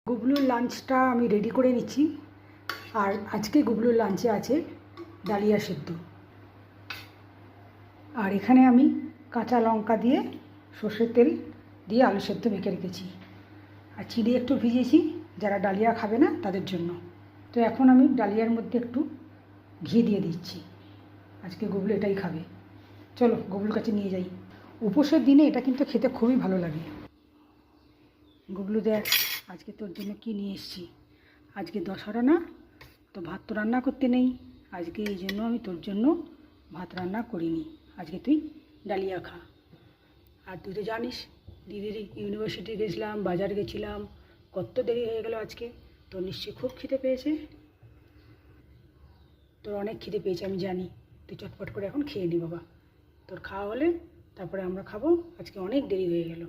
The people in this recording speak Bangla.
গুবলুর লাঞ্চটা আমি রেডি করে নিচ্ছি। আর আজকে গুবলুর লাঞ্চে আছে ডালিয়া সেদ্ধ। আর এখানে আমি কাঁচা লঙ্কা দিয়ে সর্ষের তেল দিয়ে আলু সেদ্ধ মেখে রেখেছি। আর চিড়ে একটু ভিজিয়েছি যারা ডালিয়া খাবে না তাদের জন্য। তো এখন আমি ডালিয়ার মধ্যে একটু ঘি দিয়ে দিচ্ছি। আজকে গুবলু এটাই খাবে। চলো গুবলুর কাছে নিয়ে যাই। উপোসের দিনে এটা কিন্তু খেতে খুবই ভালো লাগে। গুবলু দেখ আজকে তোর জন্য কি নিয়ে এসেছি। আজকে দশহরা না, তো ভাত তো রান্না করতে নেই আজকে, এই জন্য আমি তোর জন্য ভাত রান্না করিনি। আজকে তুই ডালিয়া খা। আর তুই তো জানিস দিদির ইউনিভার্সিটি গেছিলাম, বাজার গেছিলাম, কত দেরি হয়ে গেল আজকে। তোর নিশ্চয়ই খুব খিদে পেয়েছে। তোর অনেক খিদে পেয়েছে আমি জানি। তুই চটপট করে এখন খেয়ে নি বাবা। তোর খাওয়া হলে তারপরে আমরা খাবো। আজকে অনেক দেরি হয়ে গেল।